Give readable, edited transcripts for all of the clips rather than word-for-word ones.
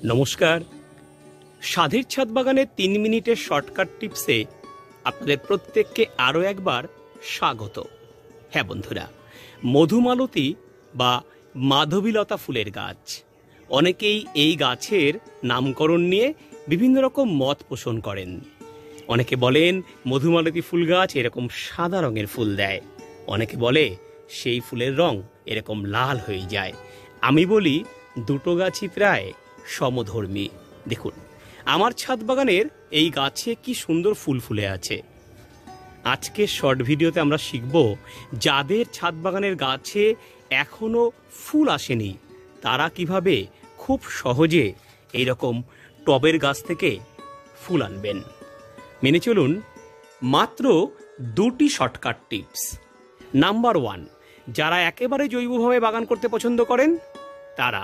নমস্কার। স্বাধীর ছাদ বাগানের 3 মিনিটের শর্টকাট টিপসে আপনাদের প্রত্যেককে আরও একবার স্বাগত। হ্যাঁ বন্ধুরা, মধুমালতী বা মাধবীলতা ফুলের গাছ, অনেকেই এই গাছের নামকরণ নিয়ে বিভিন্ন রকম মত পোষণ করেন। অনেকে বলেন মধুমালতী ফুল গাছ এরকম সাদা রঙের ফুল দেয়, অনেকে বলে সেই ফুলের রং এরকম লাল হয়ে যায়। আমি বলি দুটো গাছই প্রায় সমধর্মী। দেখুন, আমার ছাদ বাগানের এই গাছে কি সুন্দর ফুল ফুলে আছে। আজকের শর্ট ভিডিওতে আমরা শিখব যাদের ছাদ বাগানের গাছে এখনো ফুল আসেনি তারা কিভাবে খুব সহজে এইরকম টবের গাছ থেকে ফুল আনবেন। মেনে চলুন মাত্র 2টি শর্টকাট টিপস। নাম্বার 1, যারা একেবারে জৈবভাবে বাগান করতে পছন্দ করেন তারা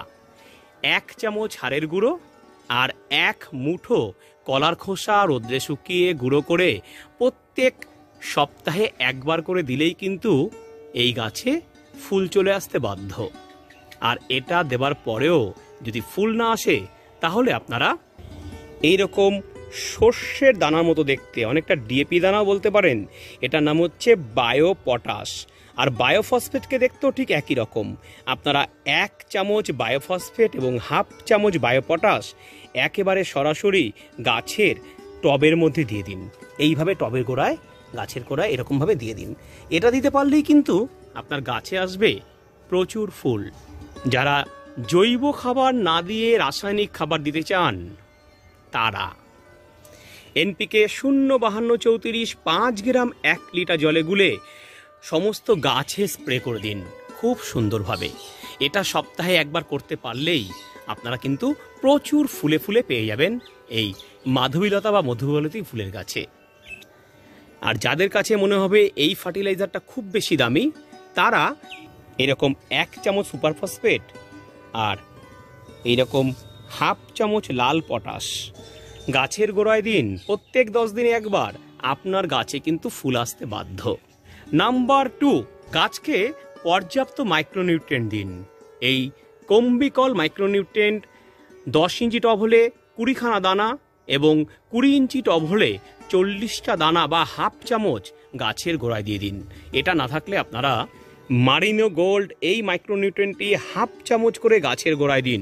1 চামচ হাড়ের গুঁড়ো আর 1 মুঠো কলার খোসা রোদ্রে শুকিয়ে গুঁড়ো করে প্রত্যেক সপ্তাহে একবার করে দিলেই কিন্তু এই গাছে ফুল চলে আসতে বাধ্য। আর এটা দেবার পরেও যদি ফুল না আসে তাহলে আপনারা এইরকম সর্ষের দানার মতো দেখতে, অনেকটা ডিএপি দানাও বলতে পারেন, এটার নাম হচ্ছে বায়ো পটাশ। আর বায়োফসফেটকে দেখতেও ঠিক একই রকম। আপনারা 1 চামচ বায়োফসফেট এবং 1/2 চামচ বায়োপটাশ একেবারে সরাসরি গাছের টবের মধ্যে দিয়ে দিন। এইভাবে টবের গোড়ায়, গাছের গোড়ায় এরকমভাবে দিয়ে দিন। এটা দিতে পারলেই কিন্তু আপনার গাছে আসবে প্রচুর ফুল। যারা জৈব খাবার না দিয়ে রাসায়নিক খাবার দিতে চান তারা এনপিকে 05234 5 গ্রাম 1 লিটার জলে গুলে সমস্ত গাছে স্প্রে করে দিন খুব সুন্দরভাবে। এটা সপ্তাহে একবার করতে পারলেই আপনারা কিন্তু প্রচুর ফুলে ফুলে পেয়ে যাবেন এই মাধবীলতা বা মধুমালতী ফুলের গাছে। আর যাদের কাছে মনে হবে এই ফার্টিলাইজারটা খুব বেশি দামি, তারা এরকম 1 চামচ সুপার ফসফেট আর এইরকম 1/2 চামচ লাল পটাশ গাছের গোড়ায় দিন। প্রত্যেক 10 দিনে একবার আপনার গাছে কিন্তু ফুল আসতে বাধ্য। নাম্বার 2, গাছকে পর্যাপ্ত মাইক্রোনিউট্রিয়েন্ট দিন। এই কম্বিকল মাইক্রোনিউট্রিয়েন্ট 10 ইঞ্চি টব হলে 20খানা দানা এবং 20 ইঞ্চি টব হলে 40টা দানা বা 1/2 চামচ গাছের গোড়ায় দিয়ে দিন। এটা না থাকলে আপনারা মারিনো গোল্ড এই মাইক্রোনিউট্রিয়েন্টটি 1/2 চামচ করে গাছের গোড়ায় দিন।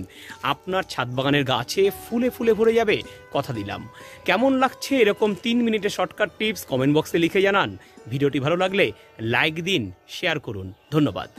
আপনার ছাদ বাগানের গাছে ফুলে ফুলে ভরে যাবে, কথা দিলাম। কেমন লাগছে এরকম 3 মিনিটের শর্টকাট টিপস কমেন্ট বক্সে লিখে জানান। ভিডিওটি ভালো লাগলে লাইক দিন, শেয়ার করুন। ধন্যবাদ।